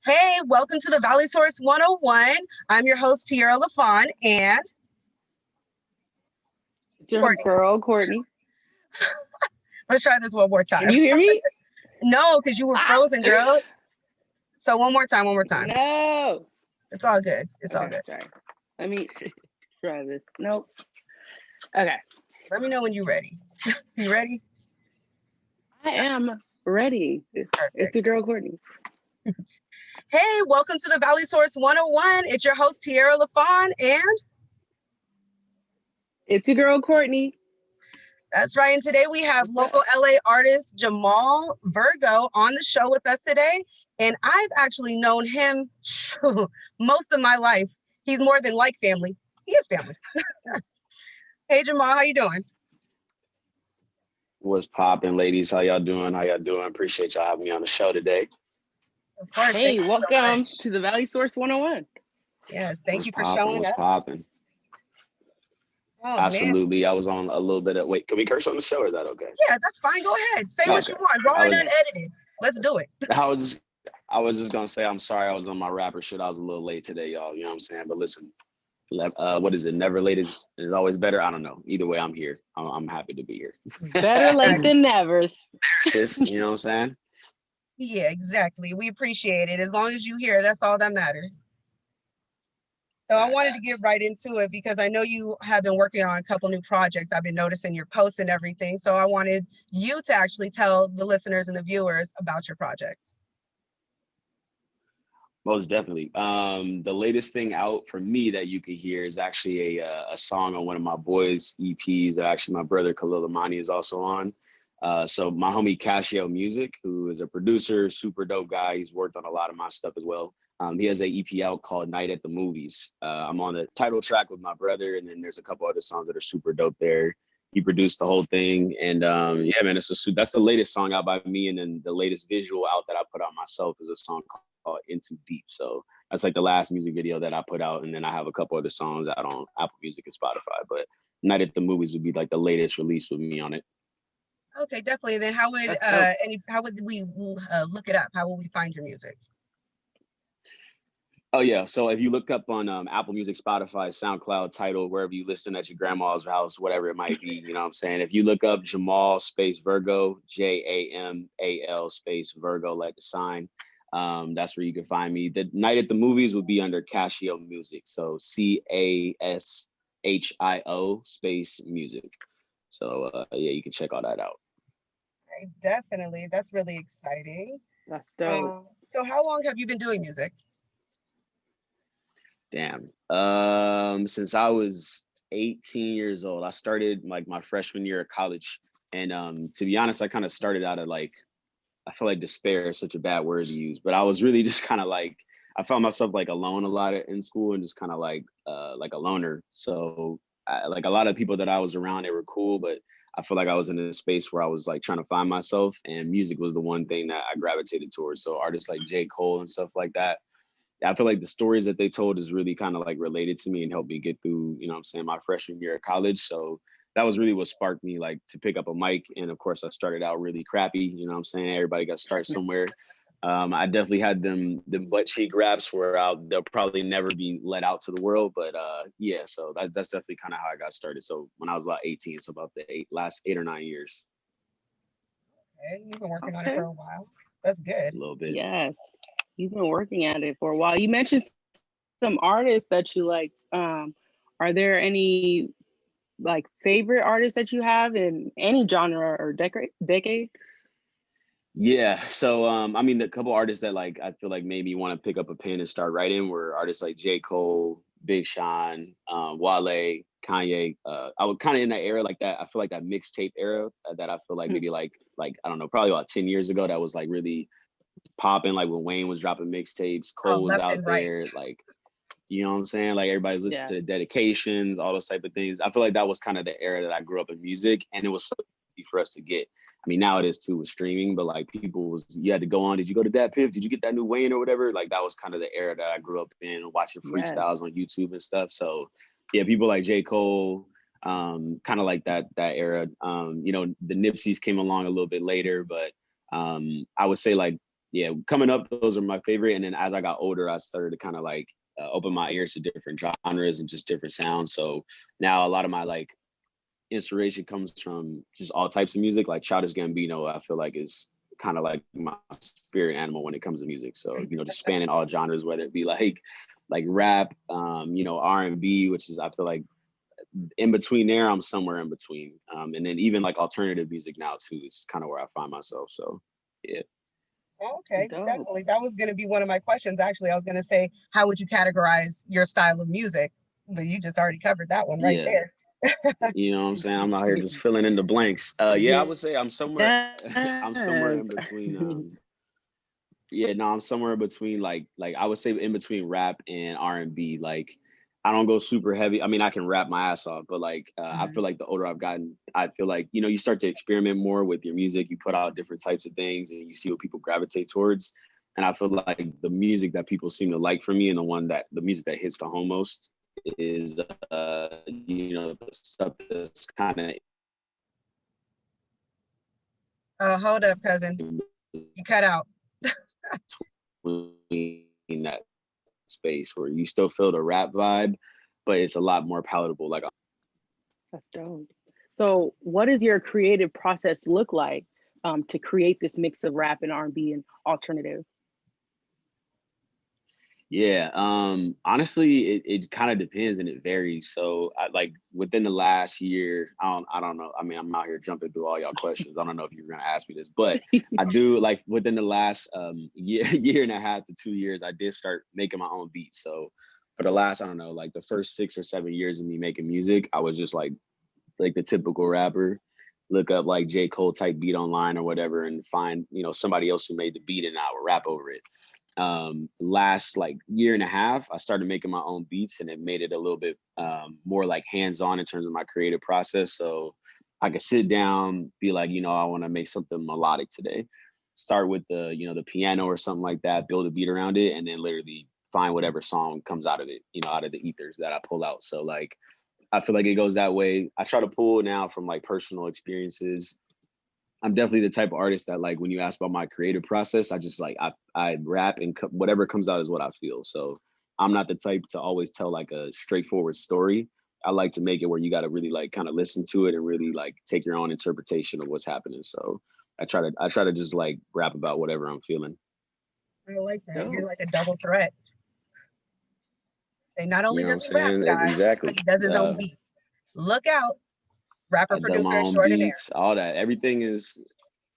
Hey, welcome to the Valley Source 101. I'm your host, Tiara LaFawn, and it's your girl, Courtney. Let's try this one more time. Can you hear me? No, because you were frozen, girl. So one more time. No. It's all good. It's all good. Sorry. Let me try this. Nope. Okay. Let me know when you're ready. You ready? I am ready. It's your girl, Courtney. Hey, welcome to the Valley Source 101. It's your host, Tiara LaFawn, and it's your girl, Courtney. That's right. And today we have local LA artist Jamal Virgo on the show with us today. And I've actually known him most of my life. He's more than like family. He is family. Hey, Jamal, how you doing? What's poppin', ladies? How y'all doing? Appreciate y'all having me on the show today. Of course. Hey, welcome to the Valley Source 101. Yes, thank you for showing up. What's poppin'? Oh, absolutely. Man. I was on a little bit of, wait, can we curse on the show or is that okay? Yeah, that's fine. Go ahead. Say what you want. Raw and unedited. Let's do it. I was just gonna say I'm sorry I was on my rapper shit. I was a little late today, y'all. You know what I'm saying? But listen, what is it? Never late is always better. I don't know. Either way, I'm here. I'm happy to be here. Better late than never. You know what I'm saying? Yeah, exactly. We appreciate it. As long as you hear, that's all that matters. So I wanted to get right into it because I know you have been working on a couple new projects. I've been noticing your posts and everything. So I wanted you to actually tell the listeners and the viewers about your projects. Most definitely. The latest thing out for me that you could hear is actually a song on one of my boys' EPs that actually my brother Khalil Amani is also on. So my homie Casio Music, who is a producer, super dope guy. He's worked on a lot of my stuff as well. He has an EP out called Night at the Movies. I'm on the title track with my brother, and then there's a couple other songs that are super dope there. He produced the whole thing, and yeah, man, that's the latest song out by me, and then the latest visual out that I put out myself is a song called Into Deep. So that's like the last music video that I put out, and then I have a couple other songs out on Apple Music and Spotify. But Night at the Movies would be like the latest release with me on it. Okay, definitely. Then how would we look it up? How will we find your music? Oh yeah, so if you look up on Apple Music, Spotify, SoundCloud, Tidal, wherever you listen at your grandma's house, whatever it might be, you know what I'm saying? If you look up Jamal space Virgo, Jamal space Virgo, like the sign, that's where you can find me. The Night at the Movies would be under Casio Music, so CASHIO space music. So yeah, you can check all that out. Okay, definitely, that's really exciting. That's dope. So how long have you been doing music? Damn. Since I was 18 years old, I started like my freshman year of college. And to be honest, I kind of started out of like, I feel like despair is such a bad word to use, but I was really just kind of like, I found myself like alone a lot in school and just kind of like a loner. So like a lot of people that I was around, they were cool, but I feel like I was in a space where I was like trying to find myself, and music was the one thing that I gravitated towards. So artists like J. Cole and stuff like that. I feel like the stories that they told is really kind of like related to me and helped me get through, you know what I'm saying, my freshman year of college. So that was really what sparked me like to pick up a mic. And of course I started out really crappy, you know what I'm saying? Everybody got to start somewhere. I definitely had them butt cheek raps where they'll probably never be let out to the world. But yeah, so that's definitely kind of how I got started. So when I was about 18, so about the last 8 or 9 years. Okay, you've been working on it for a while. That's good. A little bit. Yes. You've been working at it for a while. You mentioned some artists that you liked. Are there any like favorite artists that you have in any genre or decade? Yeah, so I mean, the couple artists that like I feel like maybe want to pick up a pen and start writing were artists like J. Cole, Big Sean, Wale, Kanye. I was kind of in that era like that. I feel like that mixtape era that I feel like maybe like I don't know, probably about 10 years ago that was like really popping, like when Wayne was dropping mixtapes, Cole was out there, like, you know what I'm saying? Like everybody's listening to dedications, all those type of things. I feel like that was kind of the era that I grew up in music, and it was so easy for us to get. I mean, now it is too with streaming, but like you had to go on. Did you go to that Piff? Did you get that new Wayne or whatever? Like that was kind of the era that I grew up in, watching freestyles on YouTube and stuff. So yeah, people like J. Cole, kind of like that era. You know, the Nipseys came along a little bit later, but I would say like yeah, coming up, those are my favorite. And then as I got older, I started to kind of like open my ears to different genres and just different sounds. So now a lot of my like inspiration comes from just all types of music. Like Childish Gambino, I feel like is kind of like my spirit animal when it comes to music. So, you know, just spanning all genres, whether it be like rap, you know, R&B, which is, I feel like in between there, I'm somewhere in between. And then even like alternative music now too is kind of where I find myself. So yeah. Oh, okay, Dope. definitely. That was going to be one of my questions. Actually, I was going to say, how would you categorize your style of music? But you just already covered that one right Yeah. there. You know what I'm saying? I'm out here just filling in the blanks. Yeah, I would say I'm somewhere I'm somewhere Yes. in between yeah, no, I'm somewhere in between like I would say in between rap and R&B. Like I don't go super heavy. I mean, I can rap my ass off, but like I feel like the older I've gotten, I feel like, you know, you start to experiment more with your music. You put out different types of things and you see what people gravitate towards. And I feel like the music that people seem to like from me and the music that hits the home most is you know, the stuff that's kind of Hold up, cousin. You cut out. between that space where you still feel the rap vibe, but it's a lot more palatable. Like, That's dope. So, what does your creative process look like to create this mix of rap and R&B and alternative? yeah, honestly, it kind of depends and it varies. So, I, like within the last year, I don't know. I mean, I'm out here jumping through all y'all questions. I don't know if you're gonna ask me this, but I do like within the last year and a half to 2 years, I did start making my own beats. So, for the last, I don't know, like the first 6 or 7 years of me making music, I was just like the typical rapper, look up like J. Cole type beat online or whatever and find, you know, somebody else who made the beat and I would rap over it. Last like year and a half, I started making my own beats and it made it a little bit more like hands-on in terms of my creative process. So I could sit down, be like, you know, I want to make something melodic today. Start with the, you know, the piano or something like that, build a beat around it, and then literally find whatever song comes out of it, you know, out of the ethers that I pull out. So like I feel like it goes that way. I try to pull now from like personal experiences. I'm definitely the type of artist that like when you ask about my creative process, I just like I rap and whatever comes out is what I feel. So I'm not the type to always tell like a straightforward story. I like to make it where you got to really like kind of listen to it and really like take your own interpretation of what's happening. So I try to just like rap about whatever I'm feeling. I like that. You're Dope. like a double threat. And not You only know what I'm does he rap, saying? guys, but Exactly. he does his own beats. Look out, rapper I done my producer own extraordinaire. beats, all that. Everything is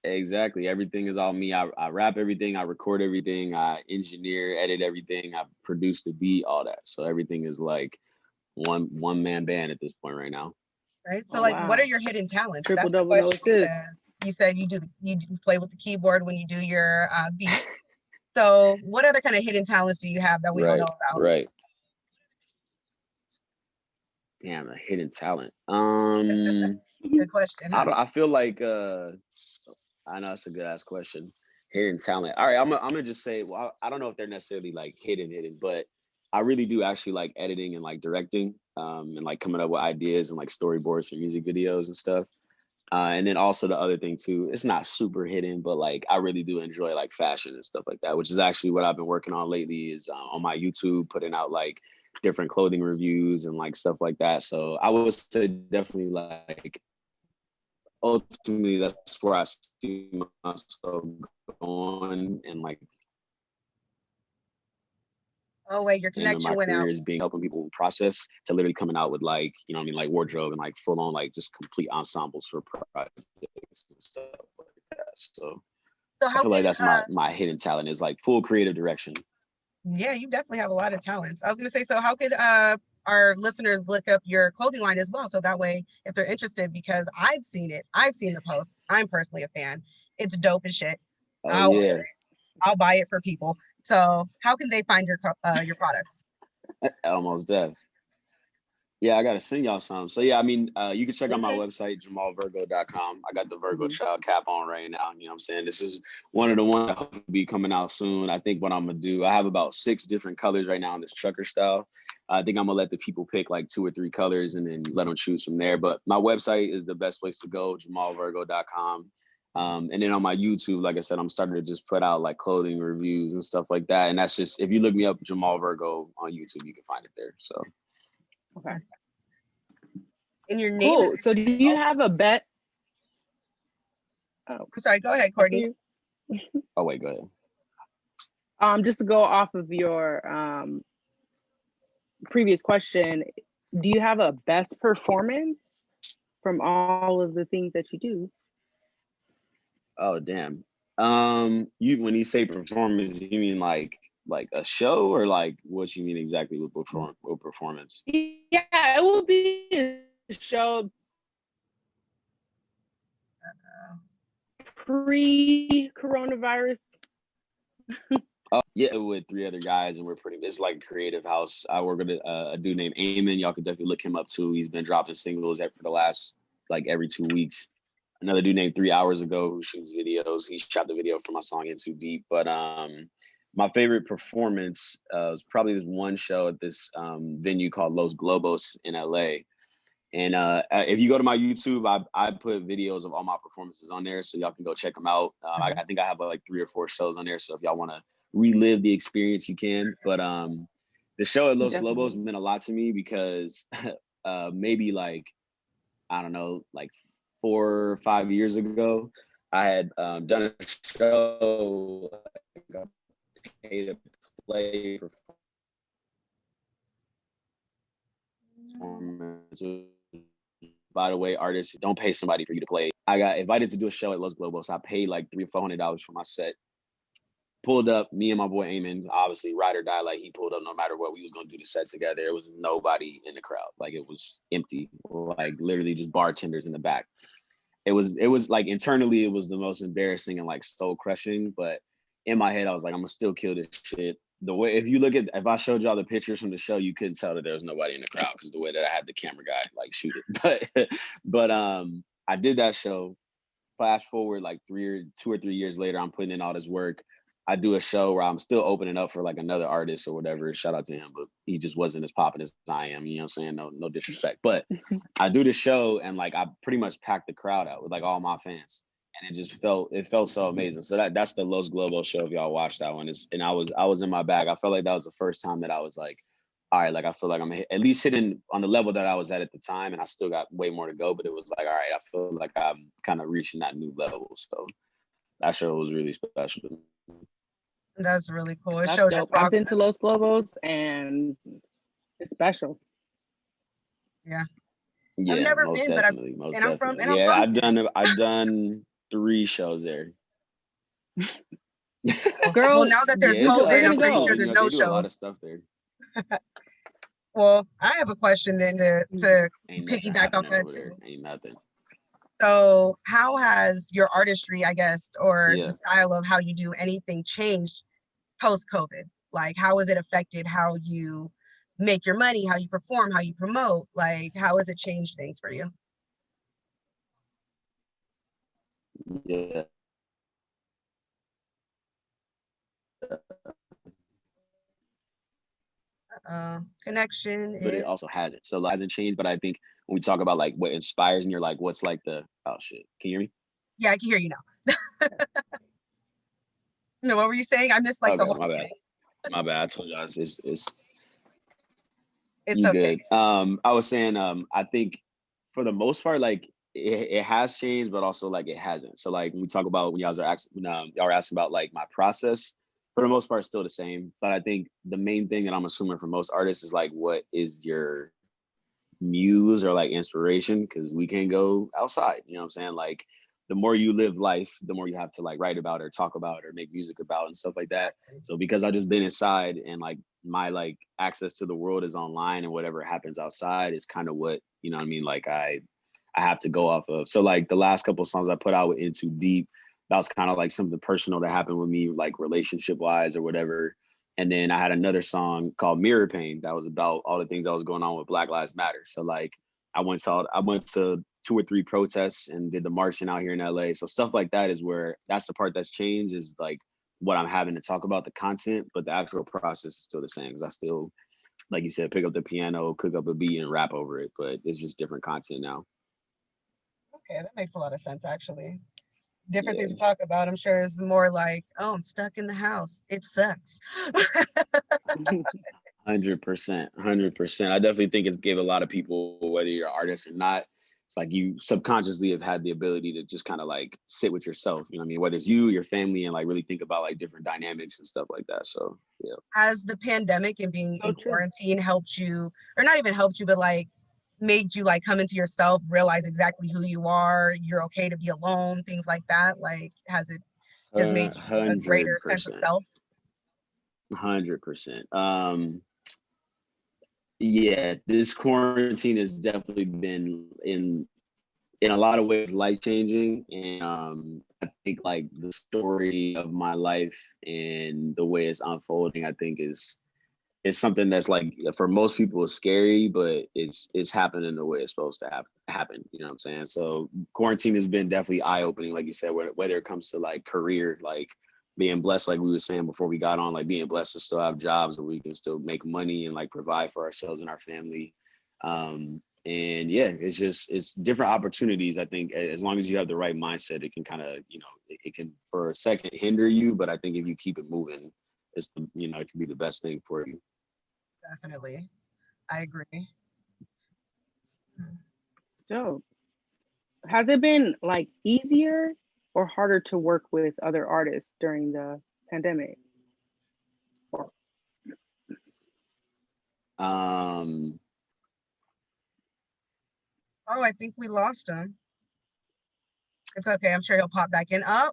exactly. Everything is all me. I rap everything. I record everything. I engineer, edit everything. I produce the beat, all that. So everything is like one man band at this point right now. Right. So Oh, like, what are wow. your hidden talents? Triple That's the double no question assist. because you said you do play with the keyboard when you do your beats. So what other kind of hidden talents do you have that we don't know Right, about? right. Damn, a hidden talent. Good question, I huh? don't. I feel like I know it's a good ass question. Hidden talent. All right, I'm gonna just say. Well, I don't know if they're necessarily like hidden, but I really do actually like editing and like directing, and like coming up with ideas and like storyboards for music videos and stuff. And then also the other thing too, it's not super hidden, but like I really do enjoy like fashion and stuff like that, which is actually what I've been working on lately. Is on my YouTube, putting out like different clothing reviews and like stuff like that. So I would say definitely like ultimately that's where I see myself going and like Oh wait, your end of connection my went out. career is being helping people process to literally coming out with like, you know what I mean, like wardrobe and like full on like just complete ensembles for projects and stuff like that. So So I how feel like can that's my hidden talent is like full creative direction. yeah, you definitely have a lot of talents. I was gonna say, so how could our listeners look up your clothing line as well? So that way, if they're interested, because I've seen it, I've seen the post. I'm personally a fan. It's dope as shit. Oh I'll wear yeah, it. I'll buy it for people. So how can they find your products? almost deaf. Yeah, I gotta send y'all some. So yeah, I mean, you can check out my Okay. website, jamalvirgo.com. I got the Virgo Mhm. Child cap on right now. You know what I'm saying? This is one of the ones that hopefully be coming out soon. I think what I'm gonna do, I have about 6 different colors right now in this trucker style. I think I'm gonna let the people pick like 2 or 3 colors and then let them choose from there. But my website is the best place to go, jamalvirgo.com. And then on my YouTube, like I said, I'm starting to just put out like clothing reviews and stuff like that. And that's just, if you look me up, Jamal Virgo on YouTube, you can find it there. So. Okay. And your name is Cool. So do you also. have a bet? Oh, sorry, go ahead, Courtney. Oh, wait, go ahead. Just to go off of your previous question, do you have a best performance from all of the things that you do? Oh, damn. When you say performance, you mean like a show, or like what you mean exactly with performance? Yeah, it will be a show pre-coronavirus. Oh yeah, with 3 other guys, and it's like creative house. I work with a dude named Eamon. Y'all could definitely look him up too. He's been dropping singles for the last like every 2 weeks. Another dude named 3 Hours Ago who shoots videos. He shot the video for my song In Too Deep. But my favorite performance was probably this one show at this venue called Los Globos in LA. And if you go to my YouTube, I put videos of all my performances on there, so y'all can go check them out. I think I have like 3 or 4 shows on there, so if y'all want to relive the experience, you can. But the show at Los Globos meant a lot to me because maybe like, I don't know, like 4 or 5 years ago, I had done a show, like a pay to play performance. By the way, artists, don't pay somebody for you to play. I got invited to do a show at Los Globos. I paid like $300 or $400 for my set. Pulled up, me and my boy Eamon, obviously ride or die. Like he pulled up no matter what. We was gonna do the set together. There was nobody in the crowd. Like it was empty. Like literally just bartenders in the back. It was like internally it was the most embarrassing and like soul crushing. But in my head, I was like, I'm gonna still kill this shit. The way if I showed y'all the pictures from the show, you couldn't tell that there was nobody in the crowd because the way that I had the camera guy like shoot it. But I did that show. Fast forward like 2 or 3 years later, I'm putting in all this work. I do a show where I'm still opening up for like another artist or whatever. Shout out to him, but he just wasn't as popping as I am. You know what I'm saying? No disrespect. But I do the show and like I pretty much packed the crowd out with like all my fans. And it felt so amazing. So that's the Los Globos show. If y'all watch that one, and I was in my bag. I felt like that was the first time that I was like, all right, like I feel like I'm at least hitting on the level that I was at the time, and I still got way more to go. But it was like, all right, I feel like I'm kind of reaching that new level. So that show was really special to me. That's really cool. It That's shows dope. your I've been to progress. Los Globos and it's special. Yeah. Yeah, I've never most been, definitely, but most I'm definitely. from Yeah, here. I've done 3 shows there. Girl, Well, now that there's Yeah, we're COVID, gonna I'm pretty go. sure there's they no do a lot of shows. stuff there. Well, I have a question then to Ain't nothing piggyback off happening that over there. too. Ain't nothing. So how has your artistry, I guess, or Yeah. the style of how you do anything changed post-COVID? Like how has it affected how you make your money, how you perform, how you promote? Like how has it changed things for you? Yeah. Connection But is it also hasn't. So it hasn't changed. But I think when we talk about like what inspires and you're like, what's like oh shit. Can you hear me? yeah, I can hear you now. No, what were you saying? I missed like the whole bad. My bad. I told you it's you okay. Good. I was saying I think for the most part, like it has changed, but also like it hasn't. So like when we talk about when y'all are asking about like my process, for the most part, it's still the same. But I think the main thing that I'm assuming for most artists is like, what is your muse or like inspiration? Because we can't go outside. You know what I'm saying? Like the more you live life, the more you have to like write about or talk about or make music about and stuff like that. So because I just been inside and like my like access to the world is online and whatever happens outside is kind of what, you know what I mean? Like I have to go off of. So like the last couple of songs I put out with In Too Deep, that was kind of like something personal that happened with me, like relationship wise or whatever. And then I had another song called Mirror Pain that was about all the things that was going on with Black Lives Matter. So like I went to 2 or 3 protests and did the marching out here in LA. So stuff like that is where that's the part that's changed, is like what I'm having to talk about, the content, but the actual process is still the same because I still, like you said, pick up the piano, cook up a beat and rap over it, but it's just different content now. Okay, that makes a lot of sense actually. different things Yeah. to talk about. I'm sure it's more like, oh, I'm stuck in the house. It sucks. 100%, 100%. I definitely think it's gave a lot of people, whether you're an artist or not, it's like you subconsciously have had the ability to just kind of like sit with yourself. You know what I mean? Whether it's you, your family, and like really think about like different dynamics and stuff like that. So yeah. Has the pandemic and being So in true. quarantine helped you, or not even helped you, but like made you like come into yourself, realize exactly who you are, you're okay to be alone, things like that? Like, has it just made you a greater Hundred sense of percent, self? 100%. Yeah, this quarantine has definitely been in a lot of ways life changing, and I think like the story of my life and the way it's unfolding, I think is something that's like for most people is scary, but it's happening the way it's supposed to happen. You know what I'm saying? So quarantine has been definitely eye opening, like you said, whether it comes to like career, like being blessed, like we were saying before we got on, like being blessed to still have jobs where we can still make money and like provide for ourselves and our family. And yeah, it's different opportunities. I think as long as you have the right mindset, it can kind of, it can for a second hinder you, but I think if you keep it moving, it can be the best thing for you. Definitely. I agree. So, has it been like easier or harder to work with other artists during the pandemic? Or Um, Oh, I think we lost him. It's okay. I'm sure he'll pop back in. Oh,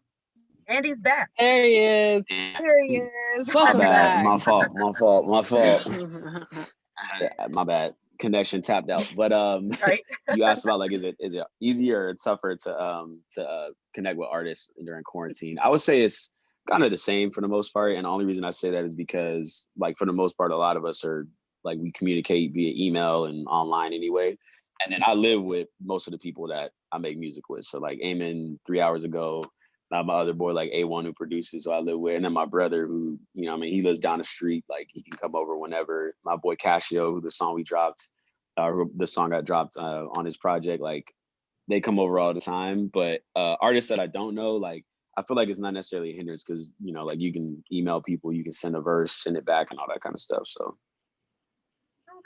Andy's back. there he is. Here he is. my Welcome bad. back. My fault. My fault. My fault. My bad. Connection tapped out. But Right. you asked about like is it easier or tougher to connect with artists during quarantine? I would say it's kind of the same for the most part. And the only reason I say that is because like for the most part, a lot of us are like we communicate via email and online anyway. And then I live with most of the people that I make music with. So like Eamon 3 hours ago, my other boy like A1 who produces, who I live with, and then my brother who, he lives down the street, like he can come over whenever. My boy Casio, who the song the song got dropped on his project, like they come over all the time. But artists that I don't know, like I feel like it's not necessarily a hindrance because like you can email people, you can send a verse, send it back, and all that kind of stuff. So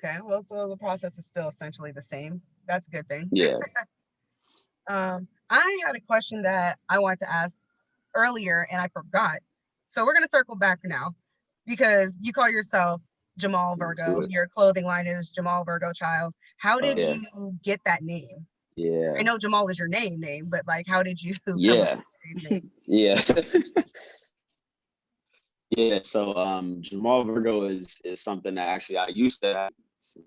Okay. Well, so the process is still essentially the same. That's a good thing. yeah, I had a question that I wanted to ask earlier and I forgot. So we're gonna circle back now because you call yourself Jamal let's Virgo. do it. Your clothing line is Jamal Virgo Child. How did Yeah, you get that name? I yeah, know Jamal is your name, but like, how did you come up yeah, with the stage name? yeah. Yeah, so Jamal Virgo is something that actually I used to have.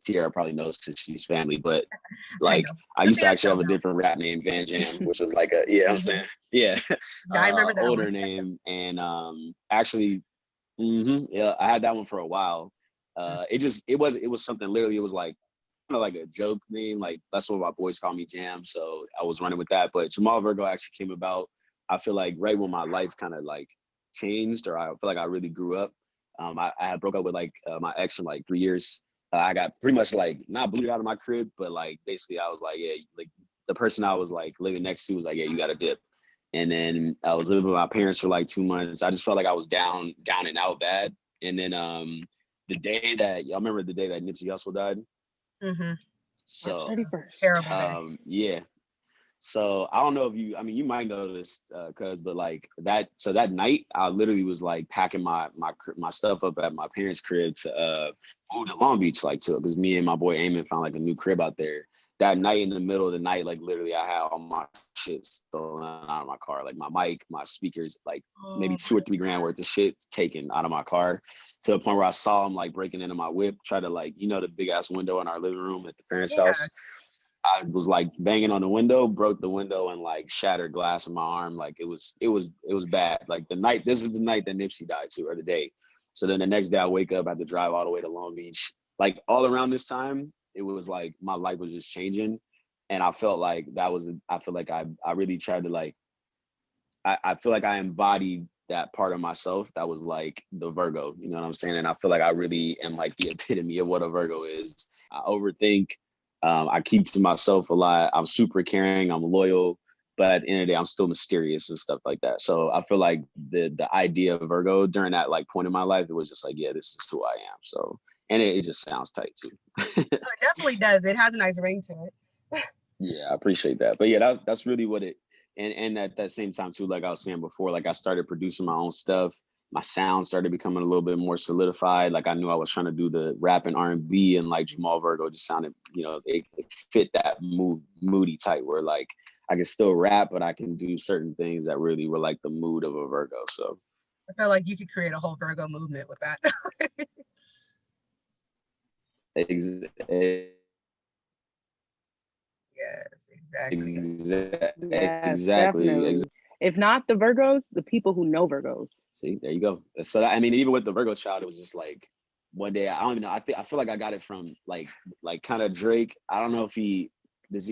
Tiara probably knows because she's family, but I like know I the used to fans actually don't have a know. different rap name, Van Jam, which was like a I'm Mhm. saying yeah, Yeah, I remember that one. older name, and actually, yeah, I had that one for a while. It was something literally. It was like kind of like a joke name, like that's what my boys call me, Jam. So I was running with that, but Jamal Virgo actually came about. I feel like right when my life kind of like changed, or I feel like I really grew up. I had broke up with like my ex for like 3 years. I got pretty much like not booted out of my crib, but like basically I was like, yeah, like the person I was like living next to was like, yeah, you got to dip. And then I was living with my parents for like 2 months. I just felt like I was down and out bad. And then the day that y'all remember the day that Nipsey Hussle died. Mm-hmm. March So That's a 31st. terrible day. yeah, so I don't know if you might know this, cuz, but like that night, I literally was like packing my stuff up at my parents' crib to move to Long Beach, like to because me and my boy Eamon found like a new crib out there. That night, in the middle of the night, like literally, I had all my shit stolen out of my car, like my mic, my speakers, like maybe Oh 2 or 3 grand worth of shit taken out of my car, to the point where I saw him like breaking into my whip, try to like the big ass window in our living room at the parents' yeah. house. I was like banging on the window, broke the window, and like shattered glass in my arm. Like it was bad. Like this is the night that Nipsey died too, or the day. So then the next day I wake up, I had to drive all the way to Long Beach. Like all around this time, it was like my life was just changing. And I felt like I feel like I really tried to like, I feel like I embodied that part of myself that was like the Virgo, you know what I'm saying? And I feel like I really am like the epitome of what a Virgo is. I overthink. I keep to myself a lot. I'm super caring. I'm loyal, but at the end of the day, I'm still mysterious and stuff like that. So I feel like the idea of Virgo during that like point in my life, it was just like, yeah, this is who I am. So, and it just sounds tight too. It definitely does. It has a nice ring to it. Yeah, I appreciate that. But yeah, that's really what it, and at that same time too, like I was saying before, like I started producing my own stuff. My sound started becoming a little bit more solidified. Like I knew I was trying to do the rap and R&B, and like Jamal Virgo just sounded, it fit that moody type where like I can still rap, but I can do certain things that really were like the mood of a Virgo. So I feel like you could create a whole Virgo movement with that. Ex- Yes, exactly. Yes, exactly. definitely. If not the Virgos, the people who know Virgos. See, there you go. So I mean, even with the Virgo child, it was just like one day. I don't even know. I feel like I got it from like kind of Drake. I don't know if he is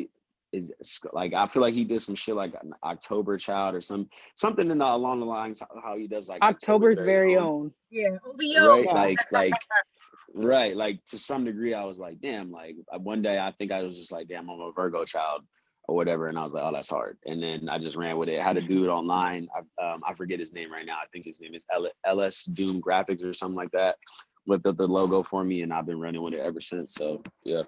like, I feel like he did some shit like an October child or something along the lines how he does like October's very own. Yeah. Right. Yeah. Right. Like to some degree, I was like, damn, like one day I think I was just like, damn, I'm a Virgo child or whatever. And I was like, oh, that's hard. And then I just ran with it. I had a dude online. I forget his name right now. I think his name is LS Doom Graphics or something like that. Whipped up the logo for me, and I've been running with it ever since. So yeah.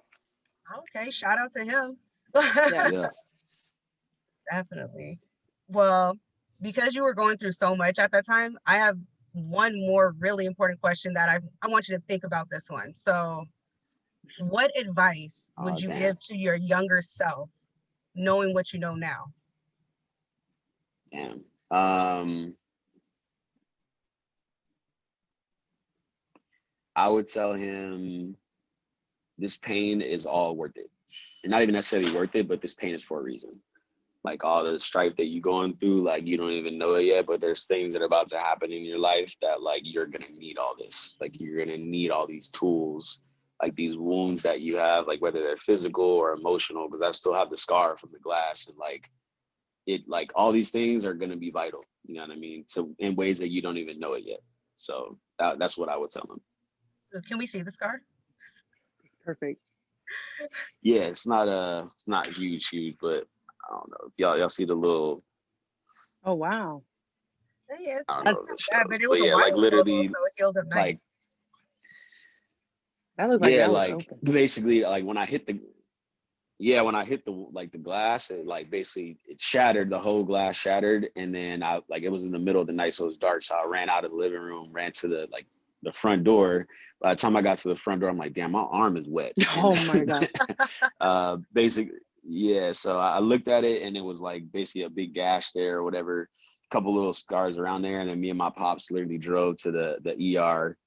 Okay, shout out to him. Yeah. Definitely. Well, because you were going through so much at that time, I have one more really important question that I want you to think about this one. So, what advice would you Damn. give to your younger self, knowing what you know now? Damn. I would tell him this pain is all worth it. And not even necessarily worth it, but this pain is for a reason. Like all the strife that you're going through, like you don't even know it yet, but there's things that are about to happen in your life that like you're gonna need all this. Like you're gonna need all these tools, like these wounds that you have, like whether they're physical or emotional, because I still have the scar from the glass, and like all these things are gonna be vital. You know what I mean? So in ways that you don't even know it yet. So that's what I would tell them. Can we see the scar? Perfect. Yeah, it's not huge, but I don't know. Y'all see the little. Oh wow. Yes, I don't it's know. not bad, but it was a yeah, while like ago, literally, so it healed up like nice. That looks like yeah, that was like open. basically, like when I hit the the glass, it like basically it shattered. The whole glass shattered, and then I like it was in the middle of the night, so it was dark. So I ran out of the living room, ran to the front door. By the time I got to the front door, I'm like, damn, my arm is wet. Oh my god. Basically, yeah. So I looked at it, and it was like basically a big gash there or whatever, a couple little scars around there, and then me and my pops literally drove to the ER,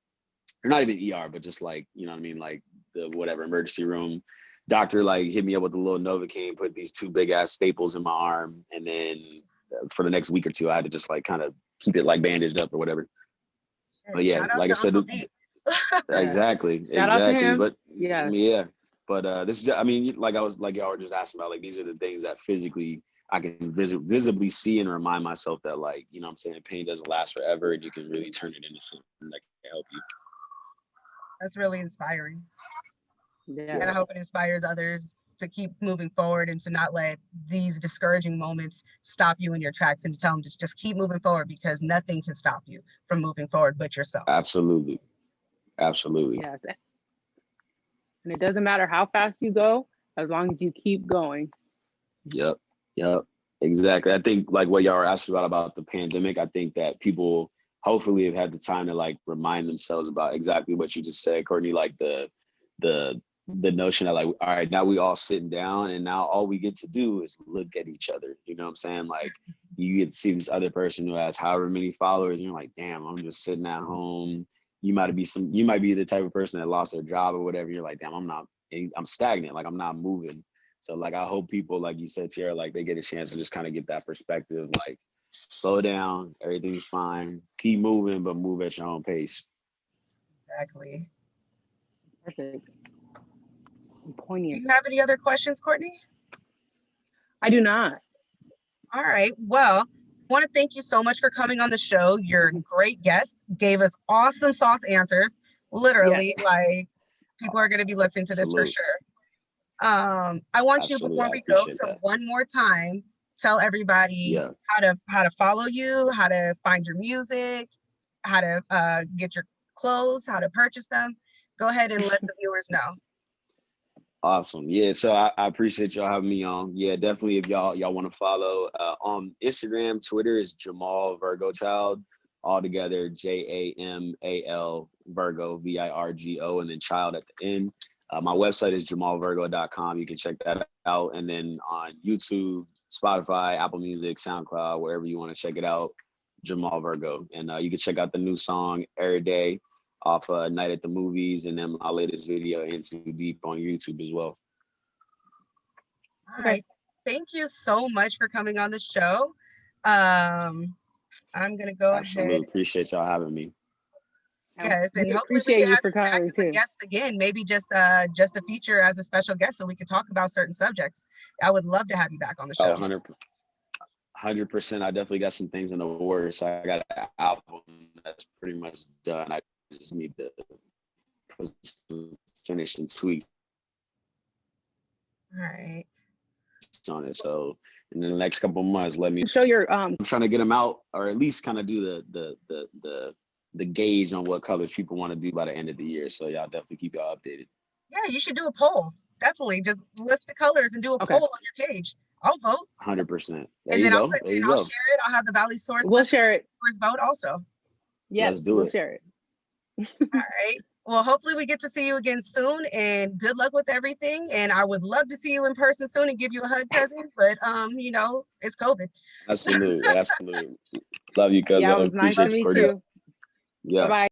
or not even ER, but just like, you know what I mean, like the whatever emergency room. Doctor like hit me up with a little Novocaine, put these two big ass staples in my arm, and then for the next week or two, I had to just like kind of keep it like bandaged up or whatever. But yeah, Shout out like to I said, Uncle D. exactly. Shout out to him. But Yeah. but this is, I mean, like y'all were just asking about, like these are the things that physically I can visibly see and remind myself that, like, you know what I'm saying, pain doesn't last forever, and you can really turn it into something that can help you. That's really inspiring. Yeah. And I hope it inspires others to keep moving forward and to not let these discouraging moments stop you in your tracks, and to tell them to just keep moving forward, because nothing can stop you from moving forward but yourself. Absolutely. Yes. And it doesn't matter how fast you go, as long as you keep going. Yep. Exactly. I think like what y'all were asking about the pandemic, I think that people hopefully have had the time to like remind themselves about exactly what you just said, Courtney, like the notion that like, all right, now we all sitting down, and now all we get to do is look at each other. You know what I'm saying? Like you get to see this other person who has however many followers, and you're like, damn, I'm just sitting at home. You might be the type of person that lost their job or whatever. You're like, damn, I'm stagnant. Like I'm not moving. So like I hope people, like you said, Tiara, like they get a chance to just kind of get that perspective, like slow down, everything's fine, keep moving, but move at your own pace. Exactly. Perfect. Do Poignant. you have any other questions, Courtney? I do not. All right. Well, I want to thank you so much for coming on the show. You're a great guest, gave us awesome sauce answers. Literally, like people are going to be listening to this for sure. I want you, before we go, to one more time tell everybody Yeah. how to follow you, how to find your music, how to get your clothes, how to purchase them. Go ahead and let the viewers know. Awesome. Yeah. So I appreciate y'all having me on. Yeah, definitely. If y'all want to follow on Instagram, Twitter is Jamal Virgo Child, all together, Jamal Virgo, Virgo, and then child at the end. My website is jamalvirgo.com. You can check that out. And then on YouTube, Spotify, Apple Music, SoundCloud, wherever you want to check it out, Jamal Virgo. And you can check out the new song every day off Night at the Movies, and then my latest video, In Too Deep, on YouTube as well. All right. Thank you so much for coming on the show. I'm gonna go Absolutely. ahead. Appreciate y'all having me. Yes, and We hopefully we appreciate can you have for you back coming as a too. guest again. Maybe just a feature as a special guest, so we can talk about certain subjects. I would love to have you back on the show. 100%. I definitely got some things in the works. I got an album that's pretty much done. I just need to put some finishing tweaks All right. on it. So in the next couple of months, let me Show your I'm trying to get them out, or at least kind of do the gauge on what colors people want to do by the end of the year. So y'all definitely keep y'all updated. Yeah, you should do a poll. Definitely, just list the colors and do a Okay. poll on your page. I'll vote, 100%. There and you then go. There you I'll go. share it. I'll have the Valley Source We'll share it. vote also. Yes, Let's do we'll it. share it. All right. Well, hopefully we get to see you again soon, and good luck with everything. And I would love to see you in person soon and give you a hug, cousin. But you know, it's COVID. Absolutely. Absolutely. Love you, cousin. Yeah, it was nice to Appreciate you meet for that. you. Yeah. Bye-bye.